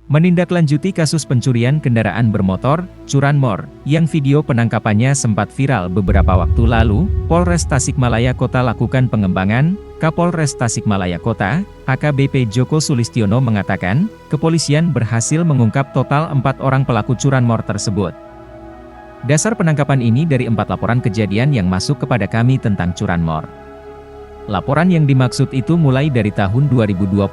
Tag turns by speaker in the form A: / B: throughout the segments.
A: Menindaklanjuti kasus pencurian kendaraan bermotor, curanmor, yang video penangkapannya sempat viral beberapa waktu lalu, Polres Tasikmalaya Kota lakukan pengembangan. Kapolres Tasikmalaya Kota, AKBP Joko Sulistiono mengatakan, kepolisian berhasil mengungkap total 4 orang pelaku curanmor tersebut. Dasar penangkapan ini dari 4 laporan kejadian yang masuk kepada kami tentang curanmor. Laporan yang dimaksud itu mulai dari tahun 2022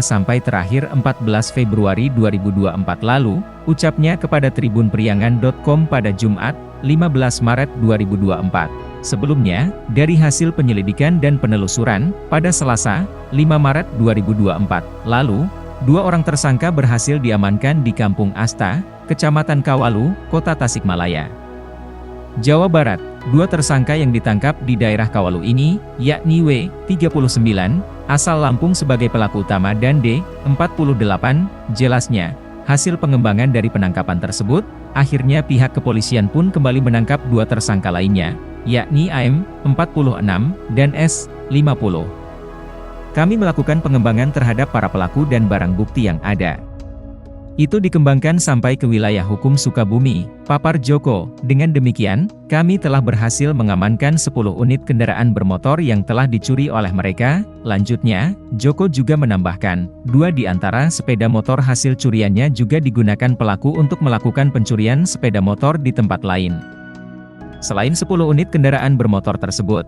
A: sampai terakhir 14 Februari 2024 lalu, ucapnya kepada tribunpriangan.com pada Jumat, 15 Maret 2024. Sebelumnya, dari hasil penyelidikan dan penelusuran, pada Selasa, 5 Maret 2024, lalu, 2 orang tersangka berhasil diamankan di Kampung Asta, Kecamatan Kawalu, Kota Tasikmalaya, Jawa Barat. 2 tersangka yang ditangkap di daerah Kawalu ini, yakni W, 39, asal Lampung sebagai pelaku utama dan D, 48, jelasnya. Hasil pengembangan dari penangkapan tersebut, akhirnya pihak kepolisian pun kembali menangkap 2 tersangka lainnya, yakni AM, 46, dan S, 50. Kami melakukan pengembangan terhadap para pelaku dan barang bukti yang ada. Itu dikembangkan sampai ke wilayah hukum Sukabumi, papar Joko. Dengan demikian, kami telah berhasil mengamankan 10 unit kendaraan bermotor yang telah dicuri oleh mereka. Lanjutnya, Joko juga menambahkan, 2 di antara sepeda motor hasil curiannya juga digunakan pelaku untuk melakukan pencurian sepeda motor di tempat lain. Selain 10 unit kendaraan bermotor tersebut,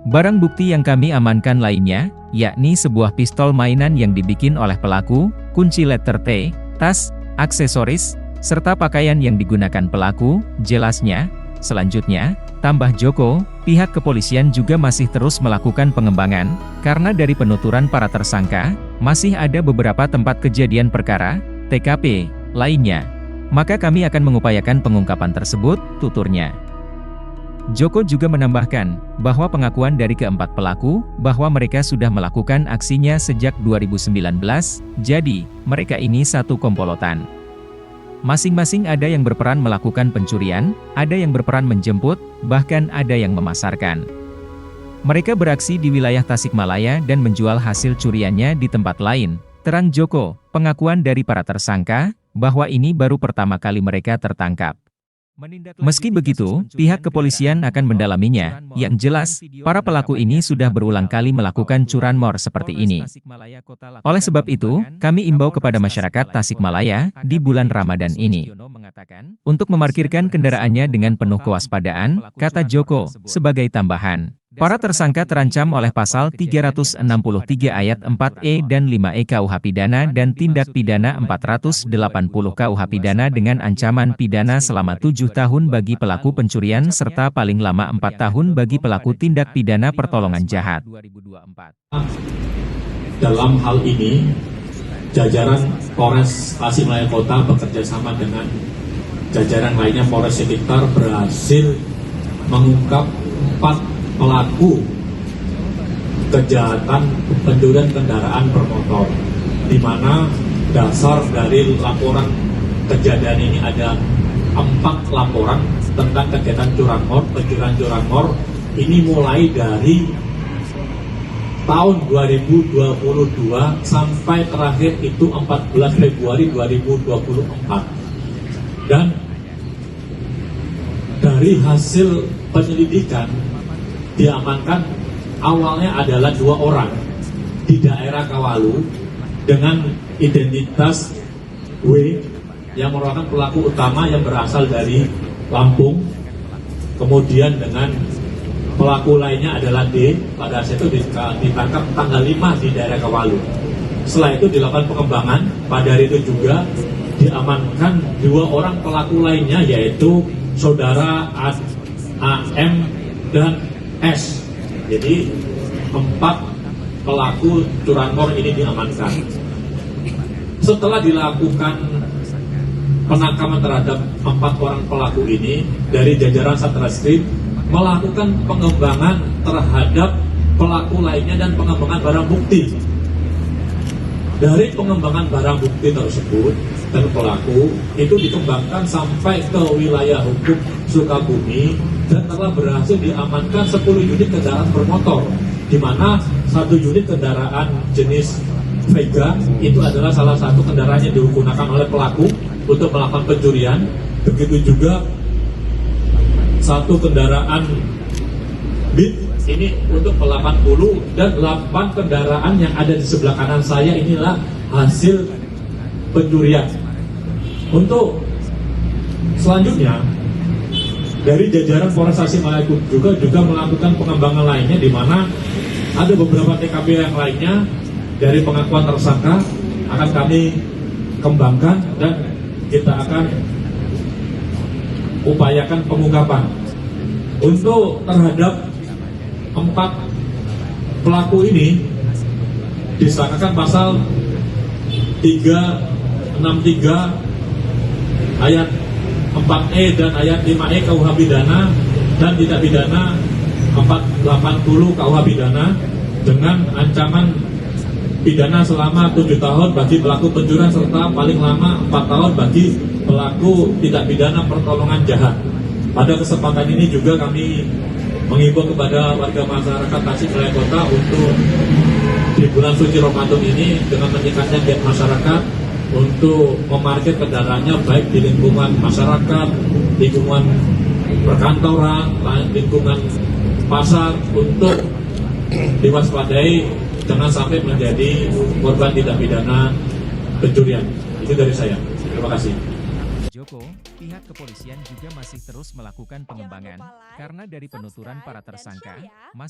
A: barang bukti yang kami amankan lainnya, yakni sebuah pistol mainan yang dibikin oleh pelaku, kunci letter T, tas, aksesoris, serta pakaian yang digunakan pelaku, jelasnya. Selanjutnya, tambah Joko, pihak kepolisian juga masih terus melakukan pengembangan, karena dari penuturan para tersangka, masih ada beberapa tempat kejadian perkara, TKP, lainnya. Maka kami akan mengupayakan pengungkapan tersebut, tuturnya. Joko juga menambahkan, bahwa pengakuan dari keempat pelaku, bahwa mereka sudah melakukan aksinya sejak 2019, jadi, mereka ini satu komplotan. Masing-masing ada yang berperan melakukan pencurian, ada yang berperan menjemput, bahkan ada yang memasarkan. Mereka beraksi di wilayah Tasikmalaya dan menjual hasil curiannya di tempat lain, terang Joko. Pengakuan dari para tersangka, bahwa ini baru pertama kali mereka tertangkap. Meski begitu, pihak kepolisian akan mendalaminya. Yang jelas, para pelaku ini sudah berulang kali melakukan curanmor seperti ini. Oleh sebab itu, kami imbau kepada masyarakat Tasikmalaya di bulan Ramadan ini untuk memarkirkan kendaraannya dengan penuh kewaspadaan, kata Joko, sebagai tambahan. Para tersangka terancam oleh pasal 363 ayat 4E dan 5E KUH Pidana dan tindak pidana 480 KUH Pidana dengan ancaman pidana selama 7 tahun bagi pelaku pencurian serta paling lama 4 tahun bagi pelaku tindak pidana pertolongan jahat.
B: Dalam hal ini, jajaran Polres Tasikmalaya Kota bekerjasama dengan jajaran lainnya Polres sekitar berhasil mengungkap 4 pelaku kejahatan pencurian kendaraan bermotor, di mana dasar dari laporan kejadian ini ada 4 laporan tentang kegiatan curanmor. Pencurian curanmor ini mulai dari tahun 2022 sampai terakhir itu 14 Februari 2024. Dan dari hasil penyelidikan diamankan awalnya adalah 2 orang di daerah Kawalu dengan identitas W yang merupakan pelaku utama yang berasal dari Lampung. Kemudian dengan pelaku lainnya adalah D, pada saat itu ditangkap tanggal 5 di daerah Kawalu. Setelah itu dilakukan pengembangan, pada hari itu juga diamankan 2 orang pelaku lainnya, yaitu saudara AM dan S. Jadi 4 pelaku curanmor ini diamankan. Setelah dilakukan penangkapan terhadap 4 orang pelaku ini, dari jajaran Satreskrim melakukan pengembangan terhadap pelaku lainnya dan pengembangan barang bukti. Dari pengembangan barang bukti tersebut dan pelaku itu dikembangkan sampai ke wilayah hukum Sukabumi dan telah berhasil diamankan 10 unit kendaraan bermotor, di mana 1 unit kendaraan jenis Vega itu adalah salah satu kendaraan yang digunakan oleh pelaku untuk melakukan pencurian. Begitu juga satu kendaraan Beat ini untuk 80, dan 8 kendaraan yang ada di sebelah kanan saya inilah hasil pencurian. Untuk selanjutnya dari jajaran Polres Tasikmalaya juga melakukan pengembangan lainnya, di mana ada beberapa TKP yang lainnya dari pengakuan tersangka akan kami kembangkan dan kita akan upayakan pengungkapan. Untuk terhadap 4 pelaku ini disangkakan pasal 363 ayat 4E dan ayat 5E KUH pidana dan tindak pidana 480 KUH pidana dengan ancaman pidana selama 7 tahun bagi pelaku pencurian serta paling lama 4 tahun bagi pelaku tindak pidana pertolongan jahat. Pada kesempatan ini juga kami mengimbau kepada warga masyarakat Tasikmalaya Kota untuk di bulan suci Ramadan ini dengan meningkatnya giat masyarakat untuk memarkir kendaraannya baik di lingkungan masyarakat, lingkungan perkantoran, lingkungan pasar, untuk diwaspadai jangan sampai menjadi korban tindak pidana pencurian. Itu dari saya. Terima kasih.
A: Joko, pihak kepolisian juga masih terus melakukan pengembangan, karena dari penuturan para tersangka, masih